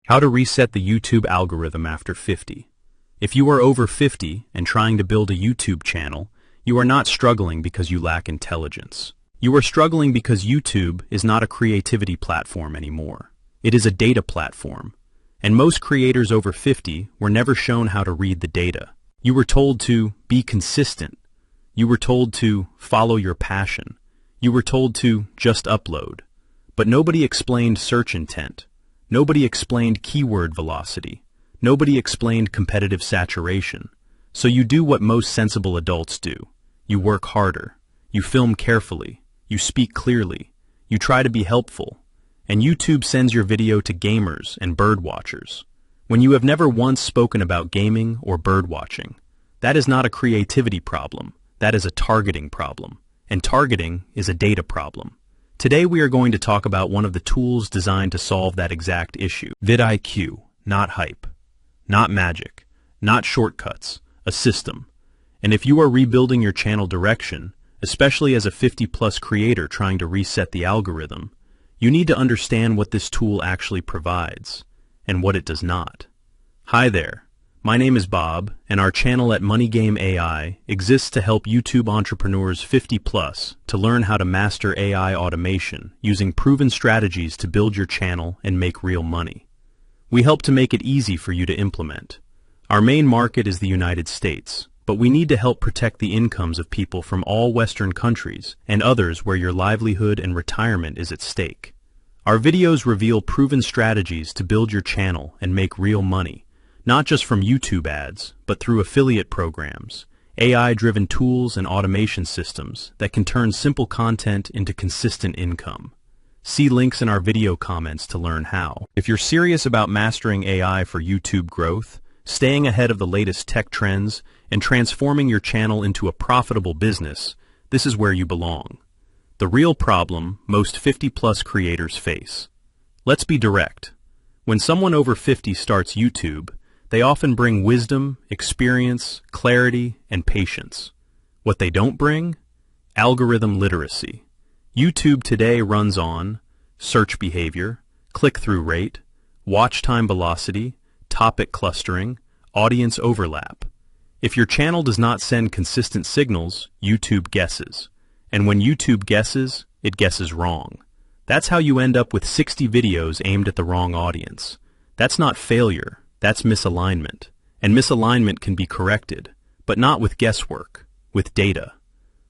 How to reset the YouTube algorithm after 50. If you are over 50 and trying to build a YouTube channel, you are not struggling because you lack intelligence. You are struggling because YouTube is not a creativity platform anymore. It is a data platform. And most creators over 50 were never shown how to read the data. You were told to be consistent. You were told to follow your passion. You were told to just upload. But nobody explained search intent. Nobody explained keyword velocity. Nobody explained competitive saturation. So you do what most sensible adults do. You work harder. You film carefully. You speak clearly. You try to be helpful. And YouTube sends your video to gamers and bird watchers. When you have never once spoken about gaming or bird watching, that is not a creativity problem. That is a targeting problem. And targeting is a data problem. Today we are going to talk about one of the tools designed to solve that exact issue. vidIQ, not hype, not magic, not shortcuts, a system. And if you are rebuilding your channel direction, especially as a 50-plus creator trying to reset the algorithm, you need to understand what this tool actually provides and what it does not. Hi there. My name is Bob, and our channel at Money Game AI exists to help YouTube entrepreneurs 50-plus to learn how to master AI automation using proven strategies to build your channel and make real money. We help to make it easy for you to implement. Our main market is the United States, but we need to help protect the incomes of people from all Western countries and others where your livelihood and retirement is at stake. Our videos reveal proven strategies to build your channel and make real money. Not just from YouTube ads, but through affiliate programs, AI-driven tools and automation systems that can turn simple content into consistent income. See links in our video comments to learn how. If you're serious about mastering AI for YouTube growth, staying ahead of the latest tech trends, and transforming your channel into a profitable business, this is where you belong. The real problem most 50-plus creators face. Let's be direct. When someone over 50 starts YouTube, they often bring wisdom, experience, clarity, and patience. What they don't bring? Algorithm literacy. YouTube today runs on search behavior, click-through rate, watch time velocity, topic clustering, audience overlap. If your channel does not send consistent signals, YouTube guesses. And when YouTube guesses, it guesses wrong. That's how you end up with 60 videos aimed at the wrong audience. That's not failure. That's misalignment. And misalignment can be corrected, but not with guesswork, with data.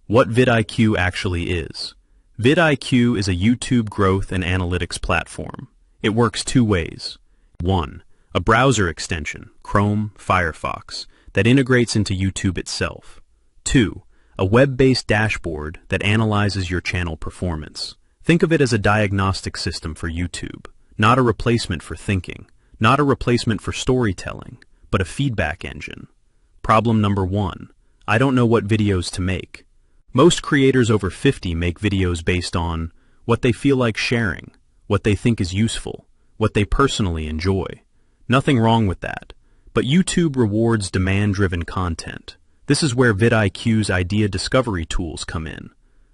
What vidIQ actually is. vidIQ is a YouTube growth and analytics platform. It works two ways. 1. A browser extension, Chrome, Firefox, that integrates into YouTube itself. 2. A web-based dashboard that analyzes your channel performance. Think of it as a diagnostic system for YouTube, not a replacement for thinking. Not a replacement for storytelling, but a feedback engine. Problem number 1. I don't know what videos to make. Most creators over 50 make videos based on what they feel like sharing, what they think is useful, what they personally enjoy. Nothing wrong with that, but YouTube rewards demand-driven content. This is where vidIQ's idea discovery tools come in.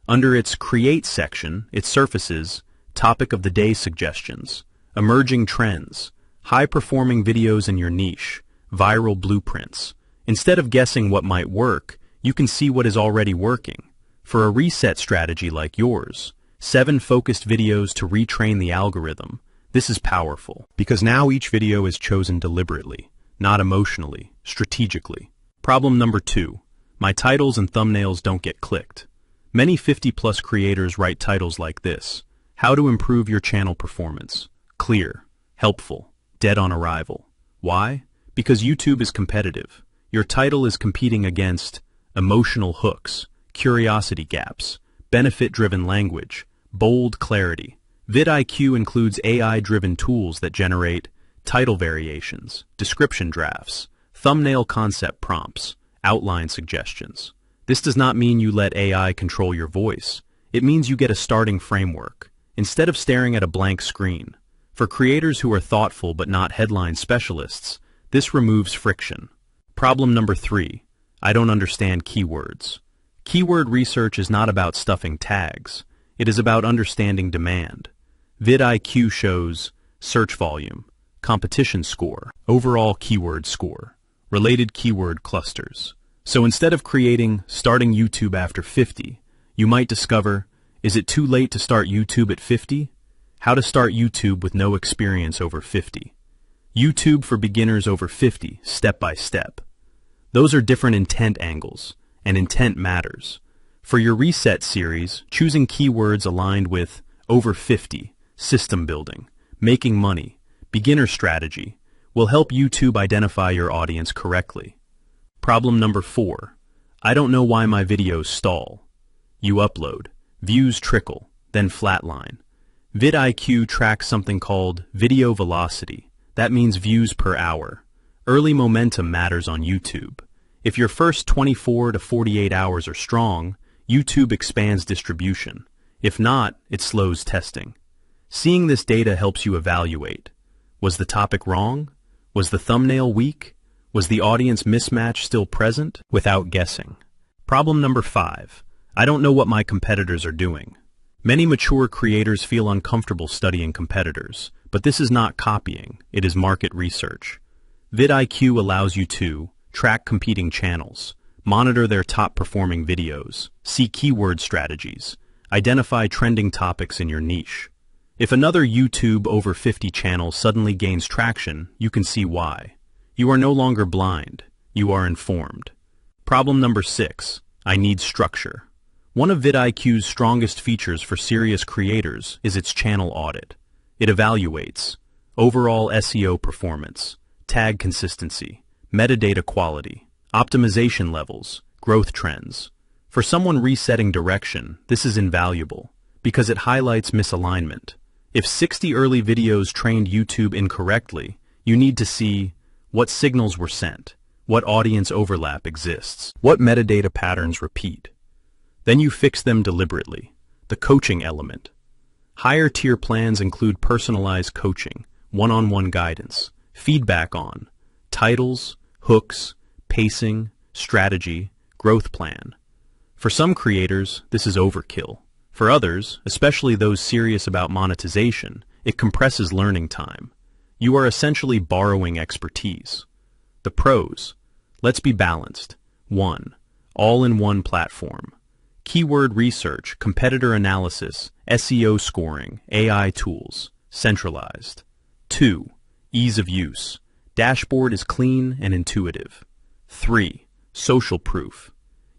Under its Create section, it surfaces Topic of the Day suggestions, emerging trends, high-performing videos in your niche, viral blueprints. Instead of guessing what might work, you can see what is already working. For a reset strategy like yours, 7 focused videos to retrain the algorithm, this is powerful. Because now each video is chosen deliberately, not emotionally, strategically. Problem number 2. My titles and thumbnails don't get clicked. Many 50-plus creators write titles like this. How to improve your channel performance. Clear, helpful, dead on arrival. Why? Because YouTube is competitive. Your title is competing against emotional hooks, curiosity gaps, benefit-driven language, bold clarity. vidIQ includes AI-driven tools that generate title variations, description drafts, thumbnail concept prompts, outline suggestions. This does not mean you let AI control your voice. It means you get a starting framework, instead of staring at a blank screen. For creators who are thoughtful but not headline specialists, this removes friction. Problem number 3. I don't understand keywords. Keyword research is not about stuffing tags. It is about understanding demand. vidIQ shows search volume, competition score, overall keyword score, related keyword clusters. So instead of creating starting YouTube after 50, you might discover, is it too late to start YouTube at 50? How to start YouTube with no experience over 50. YouTube for beginners over 50, step by step. Those are different intent angles, and intent matters. For your reset series, choosing keywords aligned with over 50, system building, making money, beginner strategy, will help YouTube identify your audience correctly. Problem number 4. I don't know why my videos stall. You upload, views trickle, then flatline. vidIQ tracks something called video velocity. That means views per hour. Early momentum matters on YouTube. If your first 24 to 48 hours are strong, YouTube expands distribution. If not, it slows testing. Seeing this data helps you evaluate. Was the topic wrong? Was the thumbnail weak? Was the audience mismatch still present? Without guessing. Problem number 5. I don't know what my competitors are doing. Many mature creators feel uncomfortable studying competitors, but this is not copying, it is market research. vidIQ allows you to track competing channels, monitor their top-performing videos, see keyword strategies, identify trending topics in your niche. If another YouTube over 50 channel suddenly gains traction, you can see why. You are no longer blind, you are informed. Problem number 6. I need structure. One of vidIQ's strongest features for serious creators is its channel audit. It evaluates overall SEO performance, tag consistency, metadata quality, optimization levels, growth trends. For someone resetting direction, this is invaluable because it highlights misalignment. If 60 early videos trained YouTube incorrectly, you need to see what signals were sent, what audience overlap exists, what metadata patterns repeat. Then you fix them deliberately. The coaching element. Higher tier plans include personalized coaching, one-on-one guidance, feedback on titles, hooks, pacing, strategy, growth plan. For some creators, this is overkill. For others, especially those serious about monetization, it compresses learning time. You are essentially borrowing expertise. The pros. Let's be balanced. 1. All-in-one platform. Keyword research, competitor analysis, SEO scoring, AI tools, centralized. 2. Ease of use. Dashboard is clean and intuitive. 3. Social proof.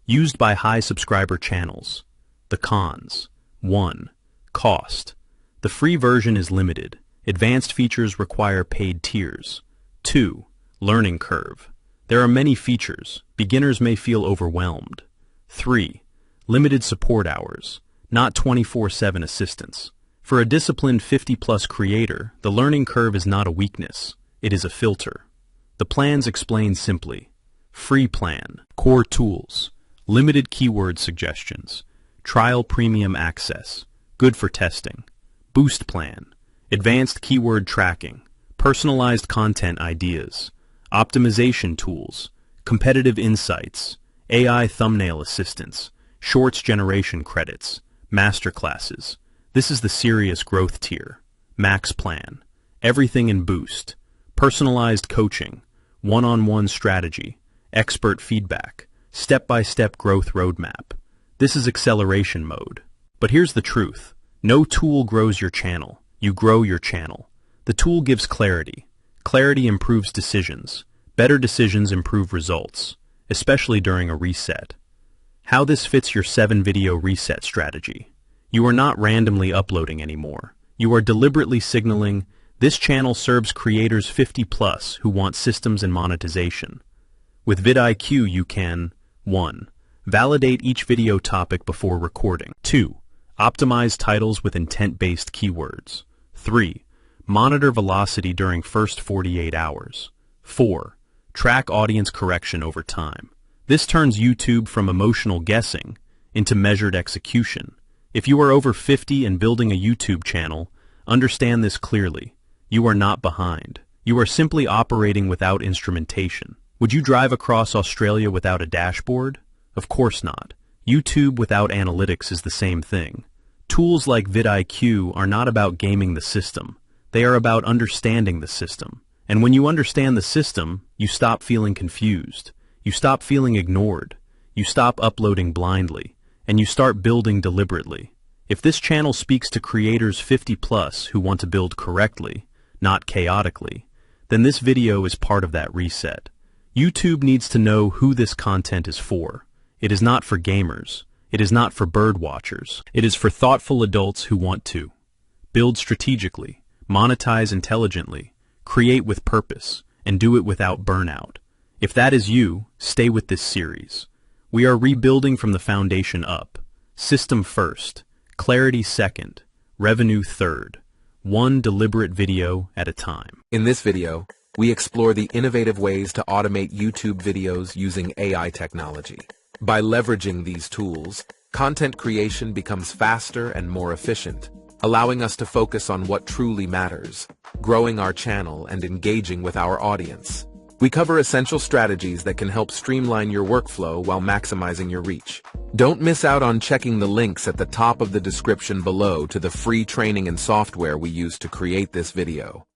Used by high subscriber channels. The cons. 1. Cost. The free version is limited. Advanced features require paid tiers. 2. Learning curve. There are many features. Beginners may feel overwhelmed. 3. Limited support hours, not 24/7 assistance. For a disciplined 50-plus creator, the learning curve is not a weakness, it is a filter. The plans explain simply. Free plan, core tools, limited keyword suggestions, trial premium access, good for testing. Boost plan, advanced keyword tracking, personalized content ideas, optimization tools, competitive insights, AI thumbnail assistance, Shorts generation credits, masterclasses. This is the serious growth tier. Max plan. Everything in Boost. Personalized coaching. One-on-one strategy. Expert feedback. Step-by-step growth roadmap. This is acceleration mode. But here's the truth. No tool grows your channel. You grow your channel. The tool gives clarity. Clarity improves decisions. Better decisions improve results, especially during a reset. How this fits your 7-video reset strategy. You are not randomly uploading anymore. You are deliberately signaling, this channel serves creators 50+ who want systems and monetization. With vidIQ you can 1. Validate each video topic before recording. 2. Optimize titles with intent-based keywords. 3. Monitor velocity during first 48 hours. 4. Track audience correction over time. This turns YouTube from emotional guessing into measured execution. If you are over 50 and building a YouTube channel, understand this clearly. You are not behind. You are simply operating without instrumentation. Would you drive across Australia without a dashboard? Of course not. YouTube without analytics is the same thing. Tools like vidIQ are not about gaming the system. They are about understanding the system. And when you understand the system, you stop feeling confused. You stop feeling ignored. You stop uploading blindly. And you start building deliberately. If this channel speaks to creators 50+ who want to build correctly, not chaotically, then this video is part of that reset. YouTube needs to know who this content is for. It is not for gamers. It is not for bird watchers. It is for thoughtful adults who want to build strategically, monetize intelligently, create with purpose, and do it without burnout. If that is you, stay with this series. We are rebuilding from the foundation up. System first, clarity second, revenue third. One deliberate video at a time. In this video, we explore the innovative ways to automate YouTube videos using AI technology. By leveraging these tools, content creation becomes faster and more efficient, allowing us to focus on what truly matters, growing our channel and engaging with our audience. We cover essential strategies that can help streamline your workflow while maximizing your reach. Don't miss out on checking the links at the top of the description below to the free training and software we use to create this video.